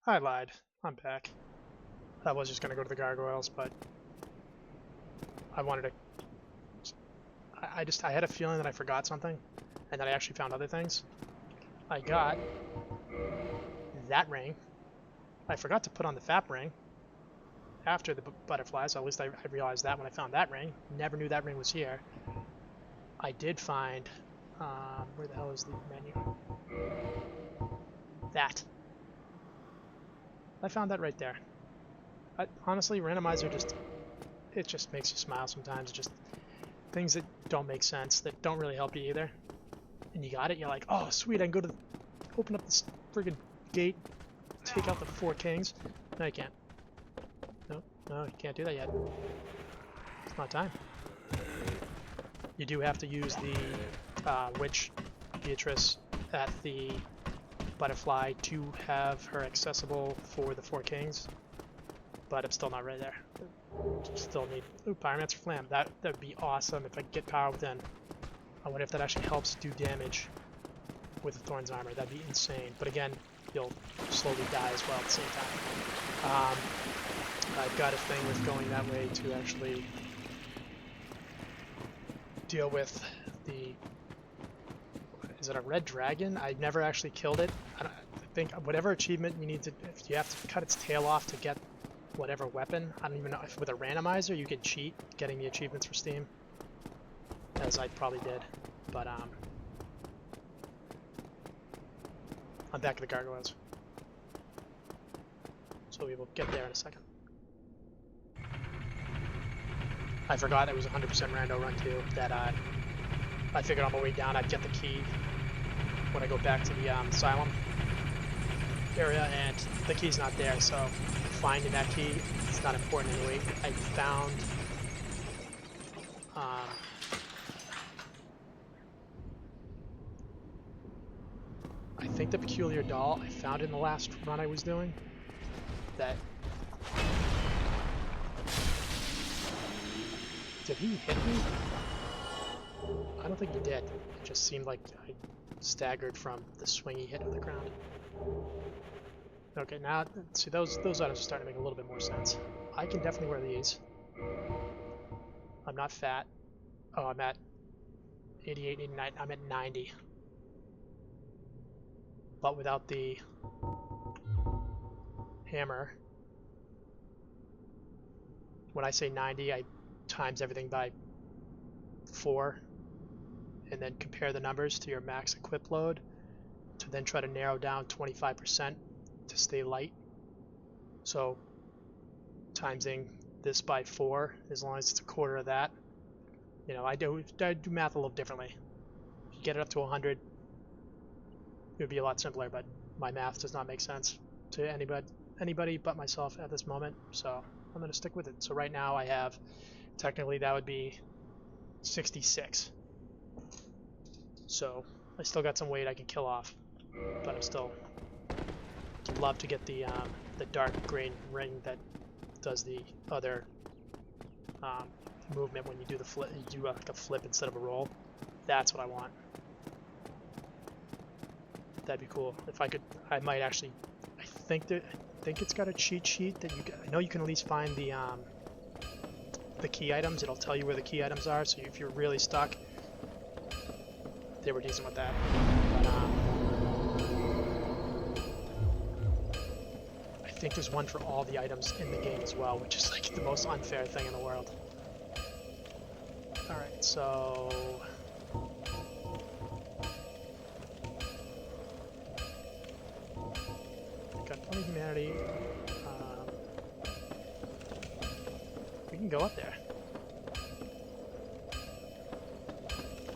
I lied. I'm back. I was just gonna go to the gargoyles, but I wanted to. I had a feeling that I forgot something, and that I actually found other things. I got that ring. I forgot to put on the FAP ring after the butterflies, so at least I realized that when I found that ring. Never knew that ring was here. I did find, where the hell is the menu? That. I found that right there. Honestly, randomizer it just makes you smile sometimes. Just things that don't make sense, that don't really help you either. And you got it, you're like, oh sweet, I can go to open up this friggin' gate, take out the 4 kings. No, you can't. No, you can't do that yet. It's not time. You do have to use the witch Beatrice at the butterfly to have her accessible for the 4 kings, but I'm still not right there. Still need Pyromancer Flam. That would be awesome if I could get power within. I wonder if that actually helps do damage with the Thorn's armor. That'd be insane. But again, you'll slowly die as well at the same time. I've got a thing with going that way to actually deal with the... Is it a red dragon? I never actually killed it. I think whatever achievement you need to... If you have to cut its tail off to get whatever weapon, I don't even know if with a randomizer you can cheat getting the achievements for Steam, as I probably did, but I'm back at the gargoyles, so we will get there in a second. I forgot it was 100% rando run too, that I figured on my way down I'd get the key when I go back to the asylum area, and the key's not there, so finding that key, it's not important anyway. I found I think the peculiar doll, I found it in the last run I was doing. That... Did he hit me? I don't think he did. It just seemed like I staggered from the swing he hit on the ground. Okay, now, see, those items are starting to make a little bit more sense. I can definitely wear these. I'm not fat. Oh, I'm at 88, 89, I'm at 90. But without the hammer, when I say 90, I times everything by 4, and then compare the numbers to your max equip load, to then try to narrow down 25% to stay light. So timesing this by 4, as long as it's a quarter of that, you know, I do math a little differently. If you get it up to 100, it would be a lot simpler, but my math does not make sense to anybody but myself at this moment, so I'm going to stick with it. So right now I have, technically that would be 66. So I still got some weight I can kill off, but I'm still... I'd love to get the dark green ring that does the other movement when you do the flip. You do like a flip instead of a roll. That's what I want. That'd be cool. If I could, I might actually. I think it's got a cheat sheet that I know you can at least find the key items. It'll tell you where the key items are. So if you're really stuck, they were decent with that. But, I think there's one for all the items in the game as well, which is like the most unfair thing in the world. Alright, so... Got plenty of humanity. We can go up there.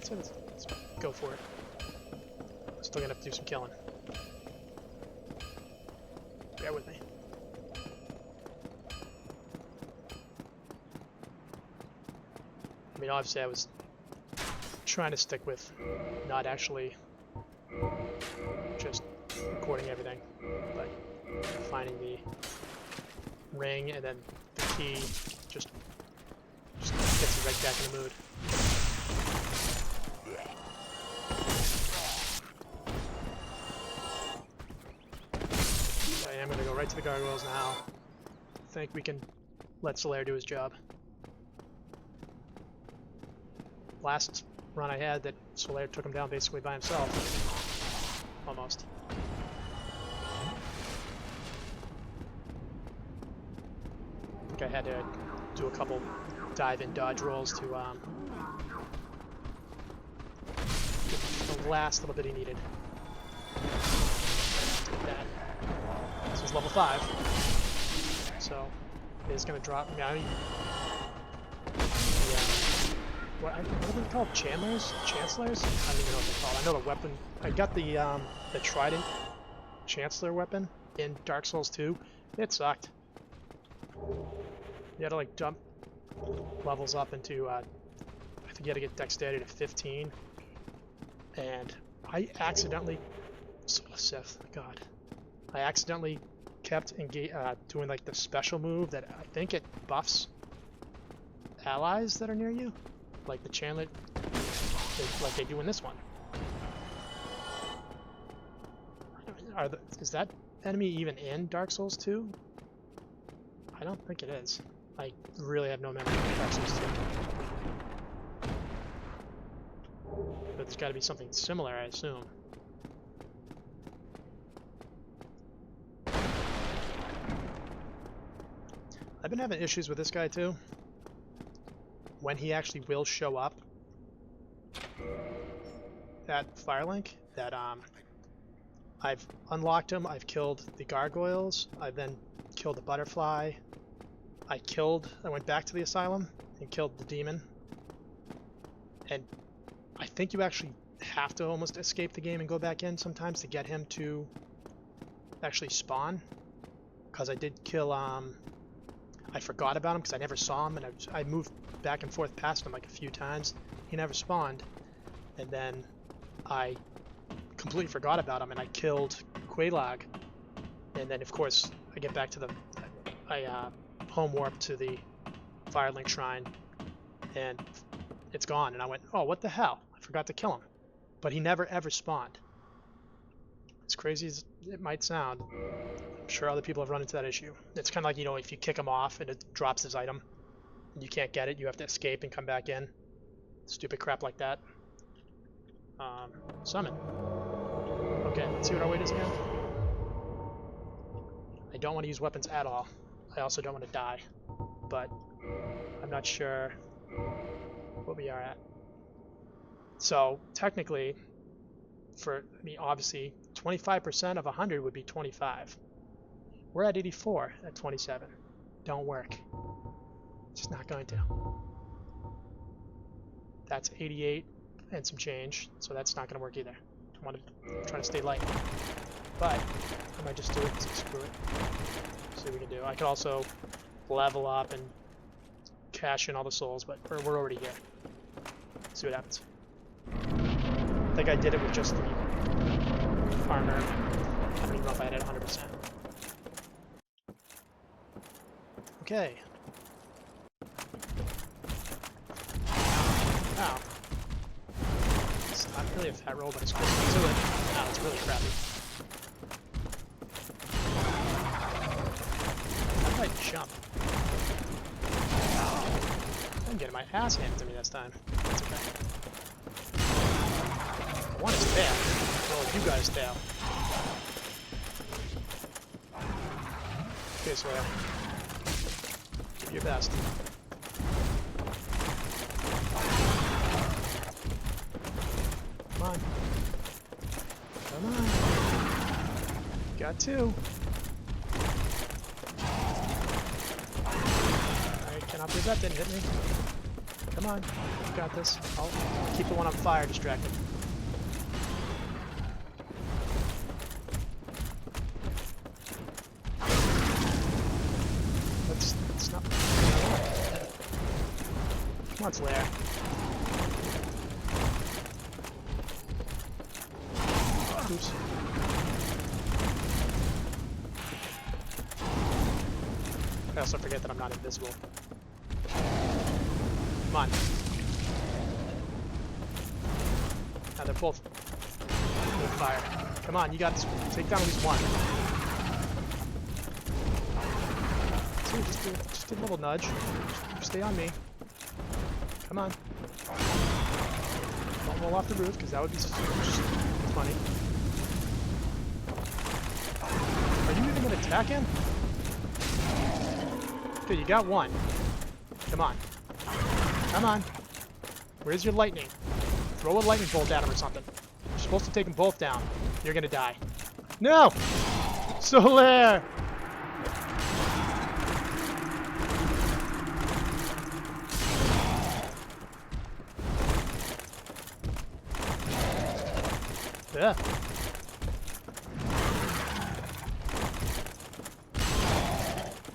So let's go for it. Still gonna have to do some killing. Bear with me. I mean, obviously I was trying to stick with not actually just recording everything, but finding the ring and then the key just gets you right back in the mood. am going to go right to the gargoyles now. Think we can let Solaire do his job. Last run I had that Solaire took him down basically by himself. Almost. I think I had to do a couple dive-in dodge rolls to get the last little bit he needed. That. This was level 5. So it is going to drop. Yeah, I mean, what are they called? Chancellors? Chancellors? I don't even know what they're called. I know the weapon. I got the Trident Chancellor weapon in Dark Souls 2. It sucked. You had to like dump levels up into I think you had to get dexterity to 15, and I accidentally Sith. God, I accidentally kept doing like the special move that I think it buffs allies that are near you. Like the Chandler, like they do in this one. Is that enemy even in Dark Souls 2? I don't think it is. I really have no memory of Dark Souls 2. But there's got to be something similar, I assume. I've been having issues with this guy too. When he actually will show up at Firelink, that I've unlocked him, I've killed the gargoyles, I've then killed the butterfly, I went back to the asylum and killed the demon, and I think you actually have to almost escape the game and go back in sometimes to get him to actually spawn, because I did kill, I forgot about him because I never saw him, and I moved back and forth past him like a few times. He never spawned, and then I completely forgot about him and I killed Quelaag, and then of course I get back to I home warp to the Firelink Shrine and it's gone, and I went, oh, what the hell, I forgot to kill him. But he never ever spawned. As crazy as it might sound, I'm sure other people have run into that issue. It's kind of like, you know, if you kick him off and it drops his item and you can't get it, you have to escape and come back in. Stupid crap like that. Summon. Okay, let's see what our weight is again. I don't want to use weapons at all. I also don't want to die, but I'm not sure what we are at. So technically, obviously 25% of 100 would be 25. We're at 84 at 27. Don't work. Just not going to. That's 88 and some change, so that's not going to work either. I'm trying to stay light. But I might just do it. Screw it. See what we can do. I could also level up and cash in all the souls, but we're already here. See what happens. I think I did it with just the armor. I don't even know if I had it 100%. Okay. Ow. It's not really a fat roll, but it's close to it. Ow, it's really crappy. How did I jump? I'm getting my ass handed to me this time. That's okay. I want his tail. Well, you guys' tail. Okay, so do your best. Come on. Come on. Got two. I cannot believe that didn't hit me. Come on. You got this. I'll keep the one on fire distracted. Let's not. Come on, Solaire. Oops. I also forget that I'm not invisible. Come on. Now they're both fire. Come on, you got this. Take down at least one. Okay, just a little nudge. Just stay on me. Come on. Don't roll off the roof, because that would be just funny. Are you even going to attack him? Okay, you got one. Come on. Come on. Where's your lightning? Throw a lightning bolt at him or something. You're supposed to take them both down. You're going to die. No! Solaire! Yeah.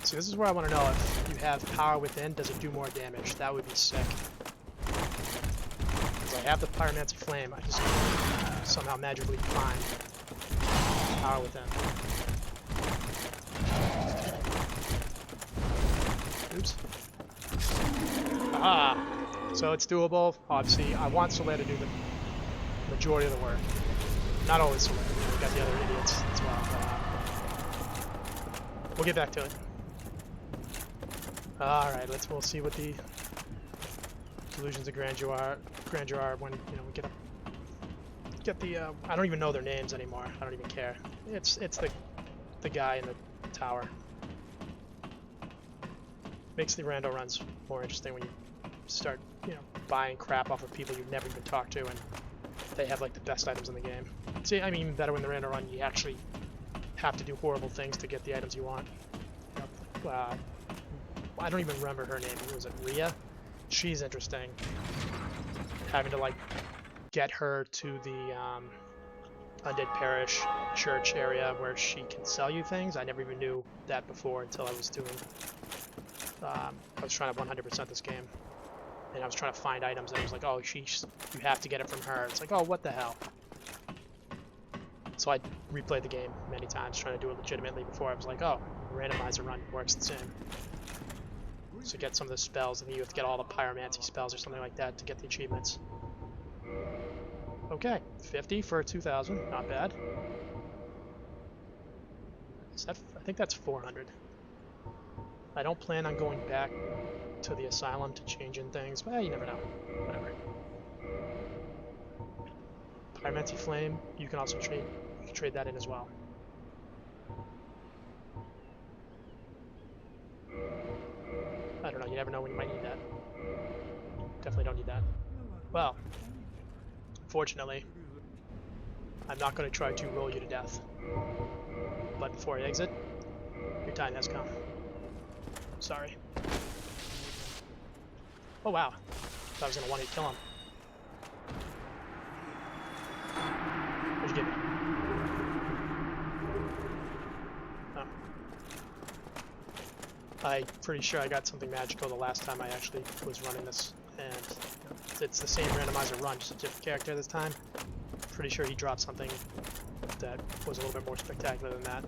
See, this is where I want to know if you have power within, does it do more damage? That would be sick. Because I have the Pyromancy Flame, I just somehow magically find power within. Oops. Ah! So it's doable. Obviously, I want Solaire to do the majority of the work. Not always Solaire, you know, we got the other idiots as well. But, we'll get back to it. Alright, we'll see what the delusions of grandeur are when, you know, we get the I don't even know their names anymore. I don't even care. It's the guy in the tower. Makes the rando runs more interesting when you start, you know, buying crap off of people you've never even talked to and they have like the best items in the game. See, I mean, even better when the rando run you actually have to do horrible things to get the items you want. You know, I don't even remember her name. Was it Rhea? She's interesting. Having to like get her to the Undead Parish church area where she can sell you things. I never even knew that before until I was doing. I was trying to 100% this game, and I was trying to find items, and I was like, "Oh, you have to get it from her." It's like, "Oh, what the hell?" So I replayed the game many times, trying to do it legitimately before I was like, "Oh, randomizer run works the same." So get some of the spells, and you have to get all the pyromancy spells or something like that to get the achievements. Okay, 50 for 2,000, not bad. Is that? I think that's 400. I don't plan on going back to the asylum to change in things, but you never know. Whatever. Pyromancy Flame, you can also trade that in as well. I don't know, you never know when you might need that. Definitely don't need that. Well, fortunately, I'm not going to try to roll you to death. But before I exit, your time has come. Sorry. Oh wow. Thought I was going to want to kill him. What'd you give me? Oh. I'm pretty sure I got something magical the last time I actually was running this. And it's the same randomizer run, just a different character this time. Pretty sure he dropped something that was a little bit more spectacular than that.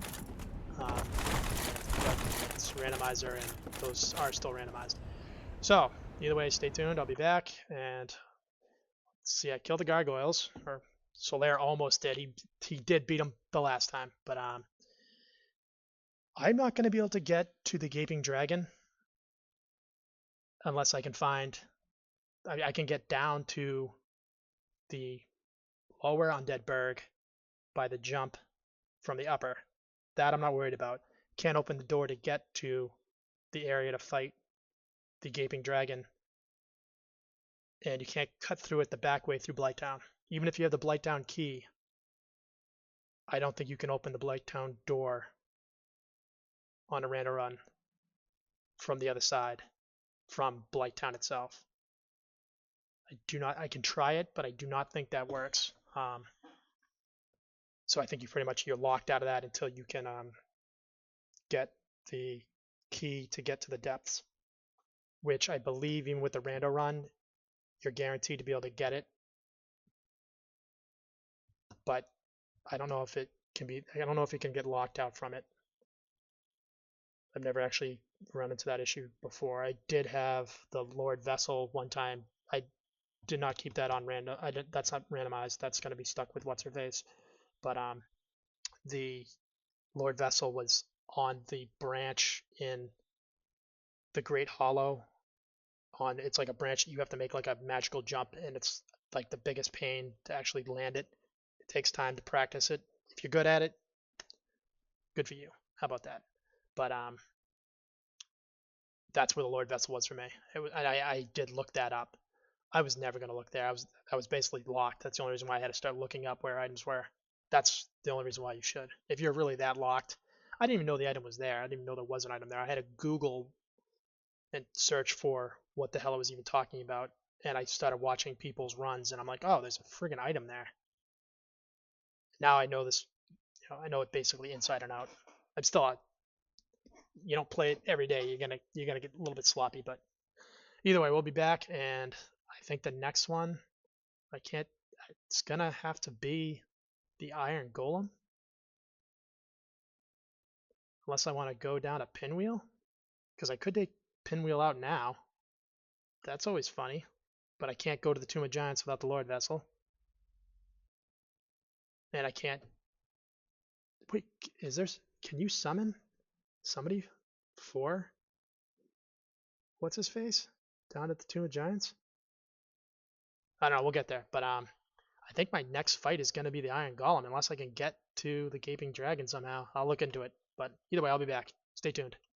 But it's randomizer and those are still randomized. So, either way, stay tuned. I'll be back and see. I killed the gargoyles, or Solaire almost did. He did beat him the last time, but I'm not going to be able to get to the gaping dragon unless I can find. I can get down to the lower undead berg by the jump from the upper. That I'm not worried about. Can't open the door to get to the area to fight the gaping dragon, and you can't cut through it the back way through Blighttown. Even if you have the Blighttown key, I don't think you can open the Blighttown door on a random run from the other side, from Blighttown itself. I can try it, but I do not think that works. So I think you're locked out of that until you can get the key to get to the depths, which I believe even with the rando run, you're guaranteed to be able to get it. But I don't know if it can get locked out from it. I've never actually run into that issue before. I did have the Lord Vessel one time. I did not keep that on random. That's not randomized. That's going to be stuck with what's her face. But the Lord Vessel was on the branch in the Great Hollow on, it's like a branch that you have to make like a magical jump, and it's like the biggest pain to actually land it. It takes time to practice it. If you're good at it, good for you. How about that? But that's where the Lord Vessel was for me. I did look that up. I was never gonna look there. I was basically locked. That's the only reason why I had to start looking up where items were. That's the only reason why you should. If you're really that locked, I didn't even know the item was there. I didn't even know there was an item there. I had to Google and search for what the hell I was even talking about, and I started watching people's runs, and I'm like, oh, there's a friggin' item there. Now I know this. I know it basically inside and out. I'm still, you don't play it every day, you're gonna get a little bit sloppy. But either way, we'll be back, and I think the next one, I can't. It's gonna have to be the Iron Golem, unless I want to go down a Pinwheel, because I could take Pinwheel out now. That's always funny, but I can't go to the Tomb of Giants without the Lord Vessel, and I can't. Wait, is there? Can you summon somebody for what's his face down at the Tomb of Giants? I don't know. We'll get there, but I think my next fight is going to be the Iron Golem, unless I can get to the Gaping Dragon somehow. I'll look into it, but either way, I'll be back. Stay tuned.